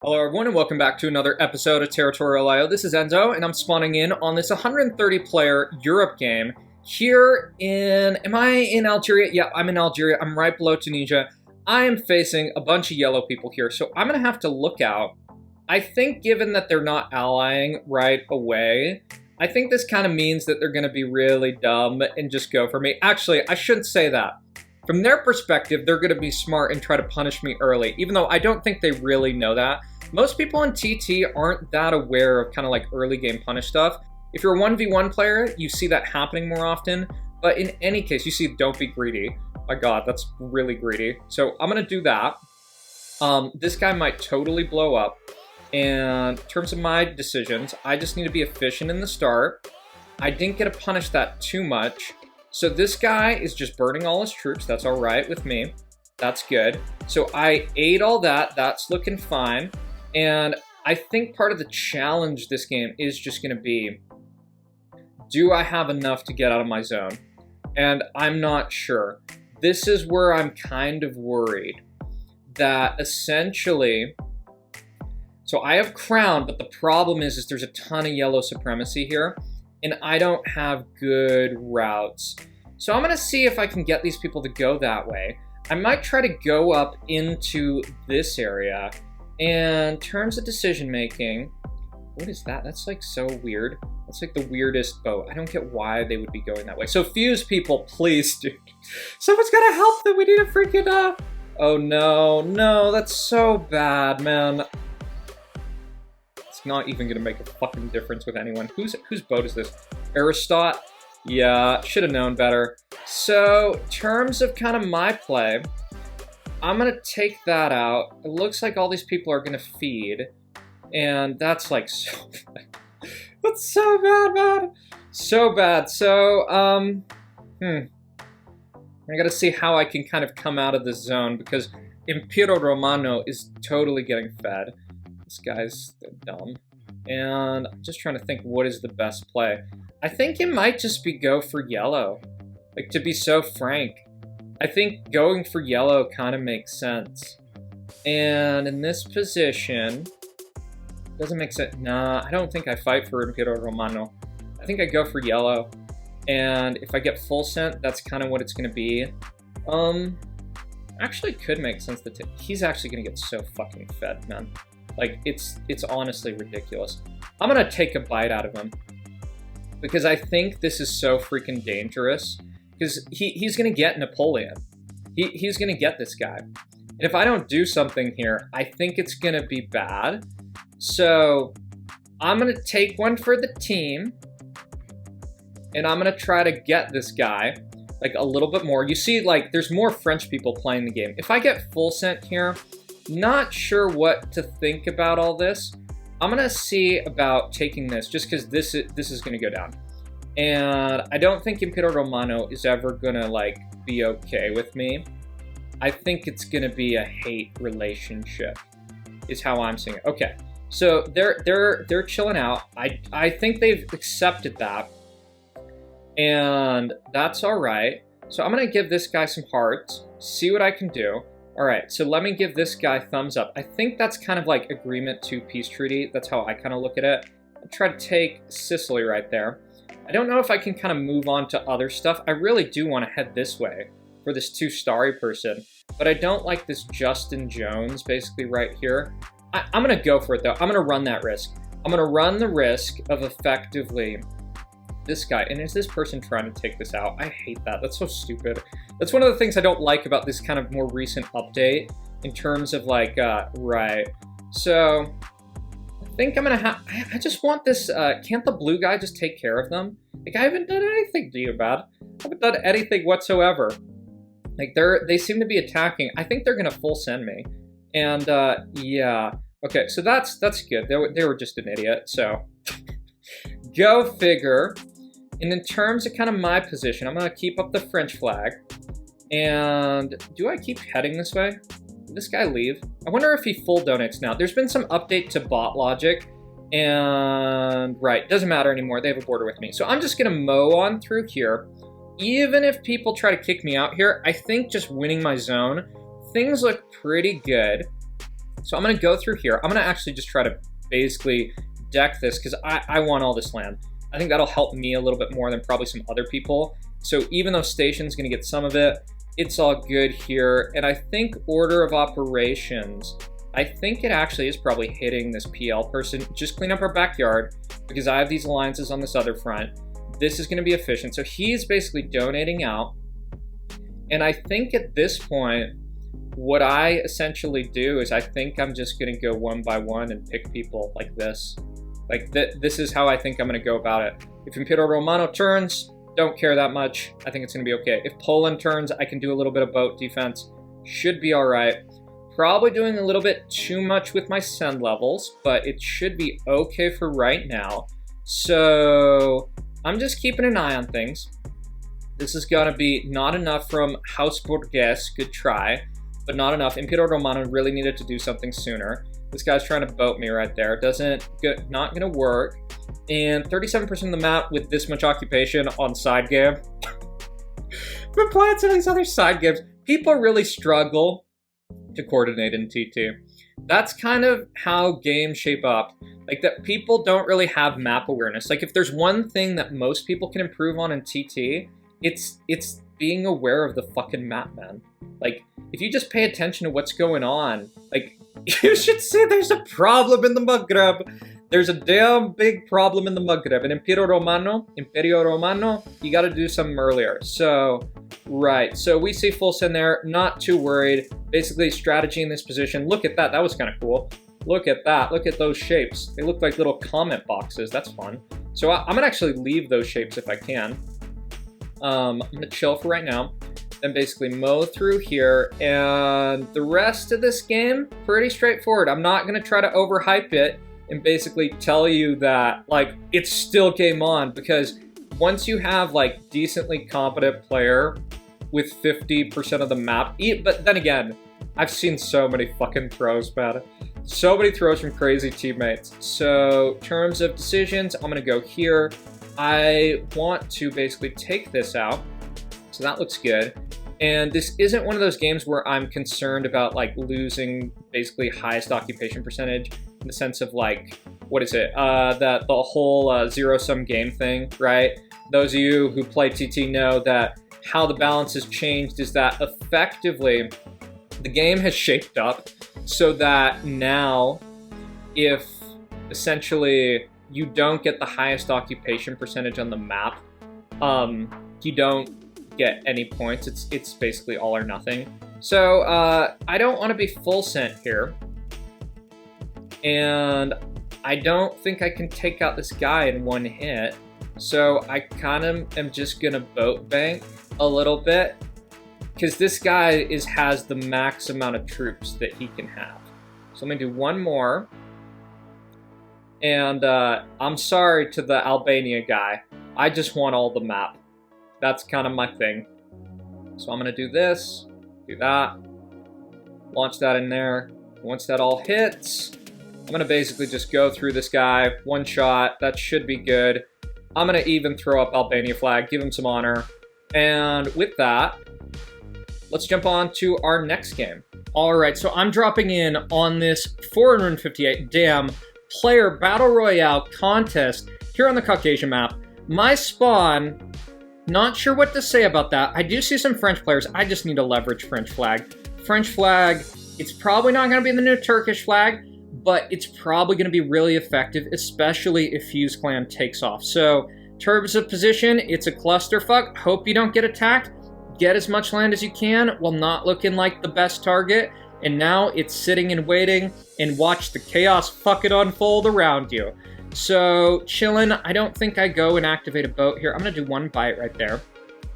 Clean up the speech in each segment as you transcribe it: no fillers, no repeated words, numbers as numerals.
Hello everyone and welcome back to another episode of Territorial IO. This is Enzo and I'm spawning in on this 130 player Europe game here am I in Algeria? Yeah, I'm in Algeria. I'm right below Tunisia. I am facing a bunch of yellow people here, so I'm gonna have to look out. I think given that they're not allying right away, I think this kind of means that they're gonna be really dumb and just go for me. Actually, I shouldn't say that. From their perspective, they're going to be smart and try to punish me early, even though I don't think they really know that. Most people in TT aren't that aware of kind of like early game punish stuff. If you're a 1v1 player, you see that happening more often, but in any case, you see don't be greedy. My god, that's really greedy. So I'm going to do that. This guy might totally blow up, and in terms of my decisions, I just need to be efficient in the start. I didn't get to punish that too much. So this guy is just burning all his troops. That's all right with me. That's good. So I ate all that. That's looking fine. And I think part of the challenge this game is just going to be, do I have enough to get out of my zone? And I'm not sure. This is where I'm kind of worried that essentially, so I have crown, but the problem is there's a ton of yellow supremacy here. And I don't have good routes. So I'm gonna see if I can get these people to go that way. I might try to go up into this area. And in terms of decision making, what is that? That's like so weird. That's like the weirdest boat. I don't get why they would be going that way. So Fuze people, please, dude. Someone's gotta help them. We need a freaking, oh no, that's so bad, man. Not even gonna make a fucking difference with anyone. Whose boat is this? Aristot? Yeah, should have known better. So, in terms of kind of my play, I'm gonna take that out. It looks like all these people are gonna feed, and that's like so bad. That's so bad, man. So bad. So, I gotta see how I can kind of come out of this zone because Impero Romano is totally getting fed. This guy's dumb. And I'm just trying to think what is the best play. I think it might just be go for yellow. Like, to be so frank, I think going for yellow kind of makes sense. And in this position, doesn't make sense. Nah, I don't think I fight for Impero Romano. I think I go for yellow. And if I get full scent, that's kind of what it's going to be. Actually could make sense that he's actually going to get so fucking fed, man. Like, it's honestly ridiculous. I'm gonna take a bite out of him because I think this is so freaking dangerous because he's gonna get Napoleon. He's gonna get this guy. And if I don't do something here, I think it's gonna be bad. So I'm gonna take one for the team and I'm gonna try to get this guy like a little bit more. You see, like, there's more French people playing the game. If I get full scent here, not sure what to think about all this. I'm gonna see about taking this just because this is gonna go down. And I don't think Impero Romano is ever gonna like be okay with me. I think it's gonna be a hate relationship is how I'm seeing it. Okay, so they're chilling out. I think they've accepted that. And that's all right. So I'm gonna give this guy some hearts, see what I can do. All right, so let me give this guy thumbs up. I think that's kind of like agreement to peace treaty. That's how I kind of look at it. I'll try to take Sicily right there. I don't know if I can kind of move on to other stuff. I really do want to head this way for this 2-starry person, but I don't like this Justin Jones basically right here. I'm going to go for it though. I'm going to run that risk. I'm going to run the risk of effectively this guy. And is this person trying to take this out? I hate that. That's so stupid. That's one of the things I don't like about this kind of more recent update in terms of like, right. So I think I'm going to have, I just want this, can't the blue guy just take care of them? Like, I haven't done anything to you, man. I haven't done anything whatsoever. Like, they seem to be attacking. I think they're going to full send me. And, yeah. Okay, so that's good. They were just an idiot, so. Go figure. And in terms of kind of my position, I'm going to keep up the French flag. And do I keep heading this way? Did this guy leave? I wonder if he full donates now. There's been some update to bot logic. And, right, doesn't matter anymore. They have a border with me. So I'm just going to mow on through here. Even if people try to kick me out here, I think just winning my zone, things look pretty good. So I'm going to go through here. I'm going to actually just try to basically deck this because I want all this land. I think that'll help me a little bit more than probably some other people. So even though Station's going to get some of it, it's all good here. And I think order of operations, I think it actually is probably hitting this PL person. Just clean up our backyard because I have these alliances on this other front. This is going to be efficient. So he's basically donating out. And I think at this point, what I essentially do is I think I'm just going to go one by one and pick people like this. Like this is how I think I'm going to go about it. If Imperio Romano turns, don't care that much. I think it's going to be okay. If Poland turns, I can do a little bit of boat defense. Should be all right. Probably doing a little bit too much with my send levels, but it should be okay for right now. So I'm just keeping an eye on things. This is going to be not enough from House Borges. Good try, but not enough. Imperio Romano really needed to do something sooner. This guy's trying to boat me right there. Not going to work. And 37% of the map with this much occupation on side game. Been playing some of these other side games. People really struggle to coordinate in TT. That's kind of how games shape up. Like that people don't really have map awareness. Like if there's one thing that most people can improve on in TT, it's being aware of the fucking map, man. Like if you just pay attention to what's going on, like you should see there's a problem in the Maghreb. There's a damn big problem in the Maghreb. In Imperio Romano, you got to do something earlier. So, right. So we see full send there. Not too worried. Basically, strategy in this position. Look at that. That was kind of cool. Look at that. Look at those shapes. They look like little comment boxes. That's fun. So I'm going to actually leave those shapes if I can. I'm going to chill for right now. Then basically mow through here. And the rest of this game, pretty straightforward. I'm not going to try to overhype it and basically tell you that, like, it's still game on. Because once you have, like, decently competent player with 50% of the map, but then again, I've seen so many fucking throws, man. So many throws from crazy teammates. So, in terms of decisions, I'm going to go here. I want to basically take this out. So that looks good. And this isn't one of those games where I'm concerned about like losing basically highest occupation percentage in the sense of like, what is it? The whole zero-sum game thing, right? Those of you who play TT know that how the balance has changed is that effectively the game has shaped up so that now if essentially you don't get the highest occupation percentage on the map, you don't get any points. It's basically all or nothing. So I don't want to be full sent here, and I don't think I can take out this guy in one hit. So I kind of am just gonna boat bank a little bit because this guy has the max amount of troops that he can have. So I'm gonna do one more. And I'm sorry to the Albania guy. I just want all the map. That's kind of my thing. So I'm going to do this, do that, launch that in there. Once that all hits, I'm going to basically just go through this guy, one shot. That should be good. I'm going to even throw up Albania flag, give him some honor. And with that, let's jump on to our next game. All right, so I'm dropping in on this 458 damn player battle royale contest here on the Caucasian map. My spawn, not sure what to say about that. I do see some French players. I just need to leverage French flag. French flag, it's probably not going to be the new Turkish flag, but it's probably going to be really effective, especially if Fuze clan takes off. So, in terms of position, it's a clusterfuck. Hope you don't get attacked. Get as much land as you can while not looking like the best target. And now it's sitting and waiting, and watch the chaos fucking unfold around you. So, chillin'. I don't think I go and activate a boat here. I'm going to do one bite right there.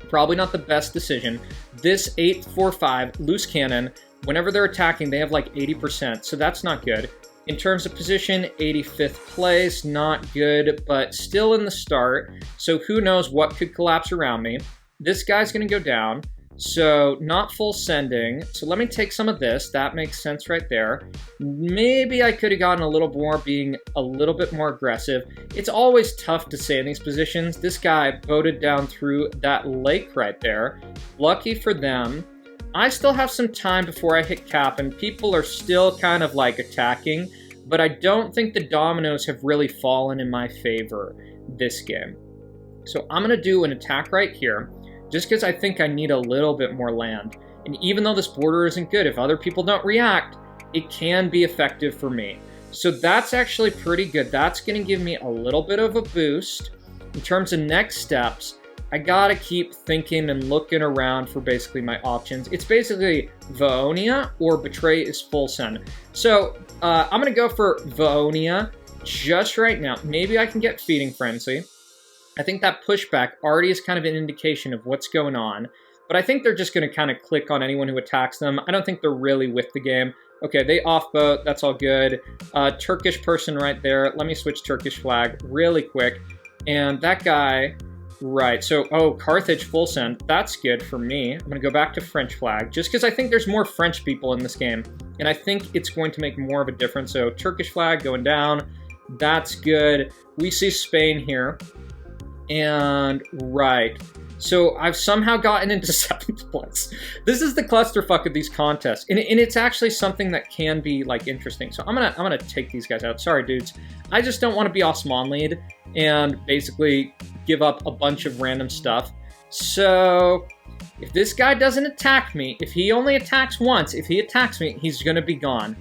Probably not the best decision. This 845 loose cannon, whenever they're attacking, they have like 80%, so that's not good. In terms of position, 85th place, not good, but still in the start. So who knows what could collapse around me. This guy's going to go down. So not full sending. So let me take some of this. That makes sense right there. Maybe I could have gotten a little more, being a little bit more aggressive. It's always tough to say in these positions. This guy boated down through that lake right there. Lucky for them, I still have some time before I hit cap, and people are still kind of like attacking, but I don't think the dominoes have really fallen in my favor this game. So I'm going to do an attack right here, just because I think I need a little bit more land. And even though this border isn't good, if other people don't react, it can be effective for me. So that's actually pretty good. That's going to give me a little bit of a boost. In terms of next steps, I gotta keep thinking and looking around for basically my options. It's basically Vaonia or Betray is full send. So I'm gonna go for Vaonia just right now. Maybe I can get Feeding Frenzy. I think that pushback already is kind of an indication of what's going on. But I think they're just gonna kind of click on anyone who attacks them. I don't think they're really with the game. Okay, they off-boat, that's all good. Turkish person right there. Let me switch Turkish flag really quick. And that guy... Right, so, oh, Carthage full send. That's good for me. I'm going to go back to French flag, just because I think there's more French people in this game, and I think it's going to make more of a difference. So, Turkish flag going down. That's good. We see Spain here. And, right. So, I've somehow gotten into 7th place. This is the clusterfuck of these contests, and it's actually something that can be, like, interesting. So, I'm gonna take these guys out. Sorry, dudes. I just don't want to be Osman lead and basically give up a bunch of random stuff. So if this guy doesn't attack me, if he only attacks once, if he attacks me, he's gonna be gone.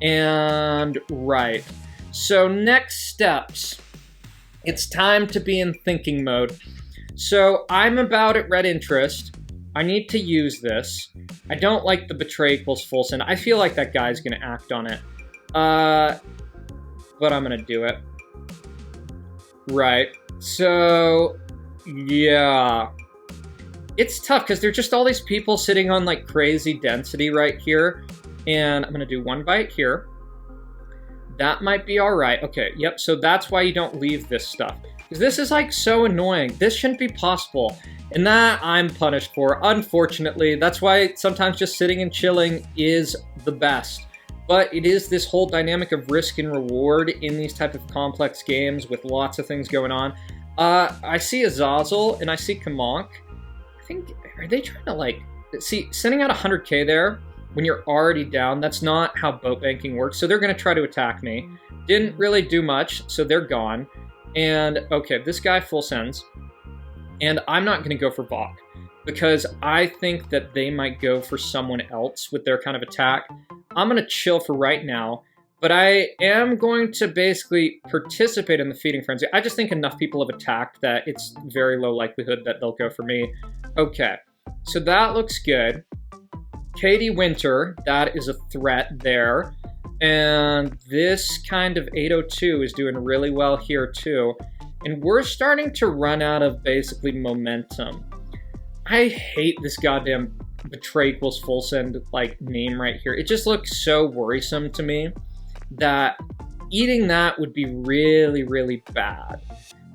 And right. So next steps. It's time to be in thinking mode. So I'm about at red interest. I need to use this. I don't like the Betray equals full send. I feel like that guy's gonna act on it. But I'm gonna do it. Right. So, yeah. It's tough because there're just all these people sitting on like crazy density right here. And I'm going to do one bite here. That might be all right. Okay, yep. So that's why you don't leave this stuff. Because this is like so annoying. This shouldn't be possible. And that I'm punished for, unfortunately. That's why sometimes just sitting and chilling is the best. But it is this whole dynamic of risk and reward in these type of complex games with lots of things going on. I see Azazel and I see Kamonk. I think, are they trying to like, see, sending out 100k there when you're already down, that's not how boat banking works. So they're going to try to attack me. Didn't really do much, so they're gone. And okay, this guy full sends. And I'm not going to go for Vok, because I think that they might go for someone else with their kind of attack. I'm going to chill for right now, but I am going to basically participate in the Feeding Frenzy. I just think enough people have attacked that it's very low likelihood that they'll go for me. Okay, so that looks good. Katie Winter, that is a threat there. And this kind of 802 is doing really well here too. And we're starting to run out of basically momentum. I hate this goddamn Betray equals full send like name right here. It just looks so worrisome to me that eating that would be really, really bad.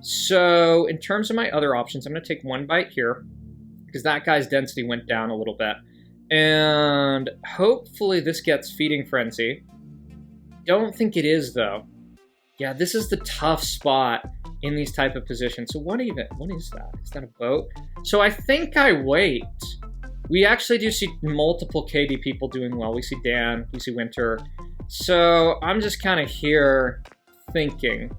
So in terms of my other options, I'm going to take one bite here because that guy's density went down a little bit. And hopefully this gets Feeding Frenzy. Don't think it is though. Yeah, this is the tough spot in these type of positions. So what is that? Is that a boat? So I think I wait. We actually do see multiple KD people doing well. We see Dan, we see Winter. So I'm just kind of here thinking.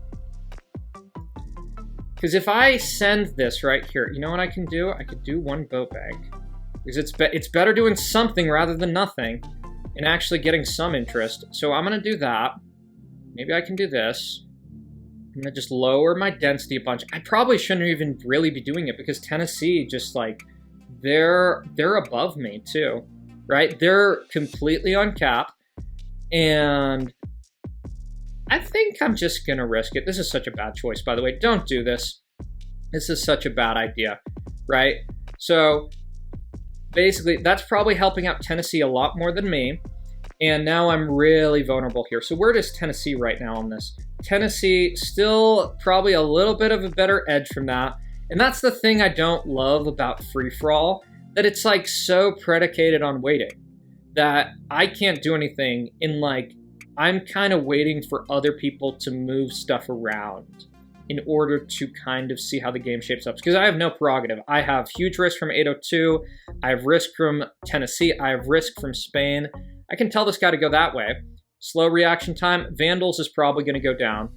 Because if I send this right here, you know what I can do? I could do one boat bank. Because it's better doing something rather than nothing and actually getting some interest. So I'm going to do that. Maybe I can do this. I'm going to just lower my density a bunch. I probably shouldn't even really be doing it because Tennessee just like... They're above me too, right? They're completely on cap, and I think I'm just gonna risk it. This is such a bad choice, by the way. Don't do this. This is such a bad idea, right? So basically, that's probably helping out Tennessee a lot more than me, and now I'm really vulnerable here. So where does Tennessee right now on this? Tennessee still probably a little bit of a better edge from that. And that's the thing I don't love about free-for-all, that it's like so predicated on waiting that I can't do anything in like, I'm kind of waiting for other people to move stuff around. in order to kind of see how the game shapes up. Because I have no prerogative. I have huge risk from 802. I have risk from Tennessee. I have risk from Spain. I can tell this guy to go that way. Slow reaction time. Vandals is probably going to go down.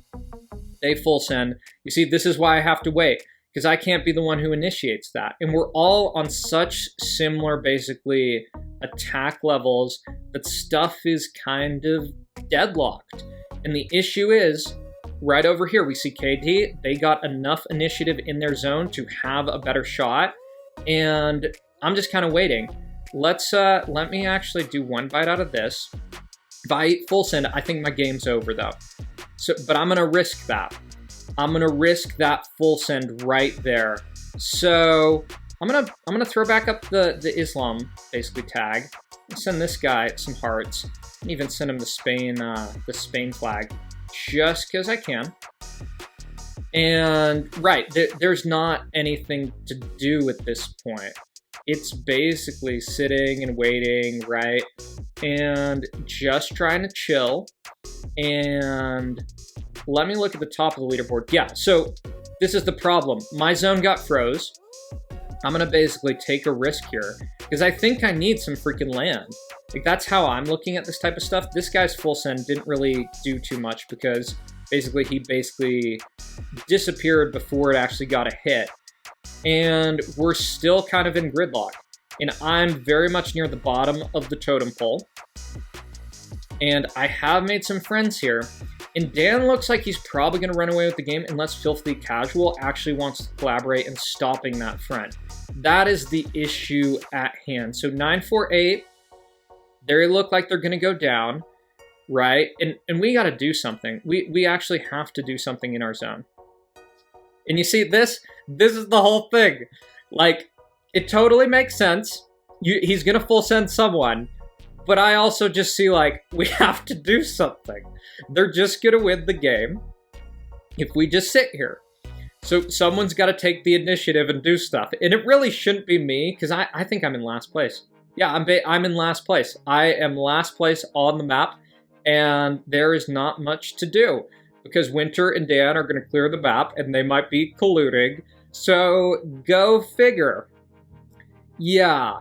They full send. You see, this is why I have to wait, because I can't be the one who initiates that. And we're all on such similar, basically, attack levels that stuff is kind of deadlocked. And the issue is, right over here, we see KD. They got enough initiative in their zone to have a better shot. And I'm just kind of waiting. Let me actually do one bite out of this. If I eat full send, I think my game's over, though. So, but I'm going to risk that. I'm going to risk that full send right there. So I'm gonna throw back up the Islam, basically, tag. Send this guy some hearts. And even send him the Spain flag. Just because I can. And, right, there's not anything to do at this point. It's basically sitting and waiting, right? And just trying to chill. And let me look at the top of the leaderboard. Yeah, so this is the problem. My zone got froze. I'm going to basically take a risk here because I think I need some freaking land. Like, that's how I'm looking at this type of stuff. This guy's full send didn't really do too much because basically he disappeared before it actually got a hit. And we're still kind of in gridlock. And I'm very much near the bottom of the totem pole. And I have made some friends here. And Dan looks like he's probably going to run away with the game unless Filthy Casual actually wants to collaborate in stopping that front. That is the issue at hand. So 948, they look like they're going to go down, right? And we got to do something. We actually have to do something in our zone. And you see, this is the whole thing. Like, it totally makes sense. He's going to full send someone. But I also just see, like, we have to do something. They're just going to win the game if we just sit here. So someone's got to take the initiative and do stuff. And it really shouldn't be me, because I think I'm in last place. Yeah, I'm in last place. I am last place on the map, and there is not much to do. Because Winter and Dan are going to clear the map, and they might be colluding. So, go figure. Yeah.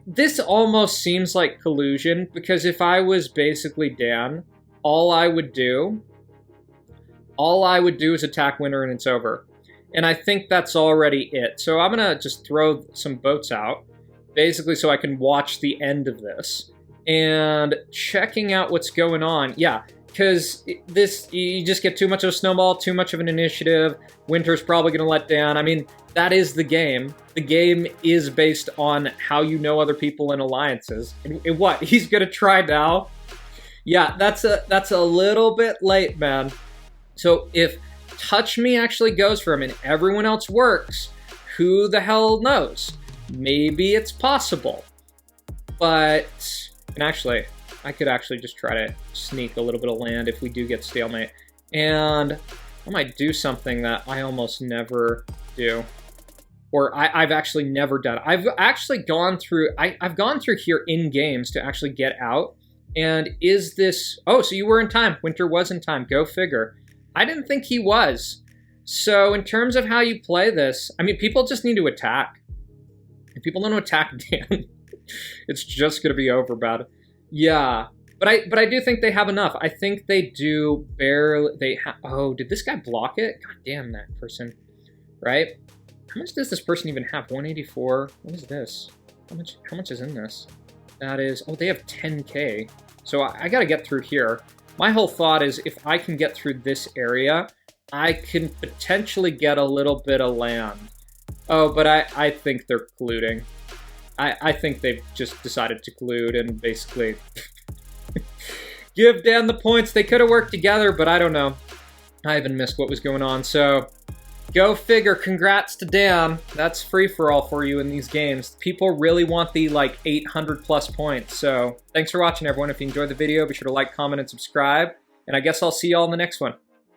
This almost seems like collusion, because if I was basically Dan, all I would do is attack Winter and it's over. And I think that's already it. So I'm going to just throw some boats out, basically so I can watch the end of this. And checking out what's going on. Yeah, because you just get too much of a snowball, too much of an initiative. Winter's probably going to let down. I mean, that is the game. The game is based on how you know other people in alliances. And what? He's going to try now? Yeah, that's a little bit late, man. So if Touch Me actually goes for him and everyone else works, who the hell knows? Maybe it's possible. But, and actually, I could actually just try to sneak a little bit of land if we do get Stalemate. And I might do something that I almost never do. Or I've actually never done. I've actually gone through, I've gone through here in games to actually get out. And is this, oh, so you were in time. Winter was in time. Go figure. I didn't think he was. So in terms of how you play this, I mean, people just need to attack. If people don't attack Dan, it's just going to be over, bad. Yeah. But I do think they have enough. I think they do barely, oh, did this guy block it? God damn that person. Right? How much does this person even have? 184? What is this? How much is in this? That is, oh, they have 10K. So I got to get through here. My whole thought is if I can get through this area, I can potentially get a little bit of land. Oh, but I think they're colluding. I think they've just decided to collude and basically give Dan the points. They could have worked together, but I don't know. I even missed what was going on, so go figure. Congrats to Dan. That's free-for-all for you in these games. People really want the, like, 800-plus points. So thanks for watching, everyone. If you enjoyed the video, be sure to like, comment, and subscribe. And I guess I'll see y'all in the next one.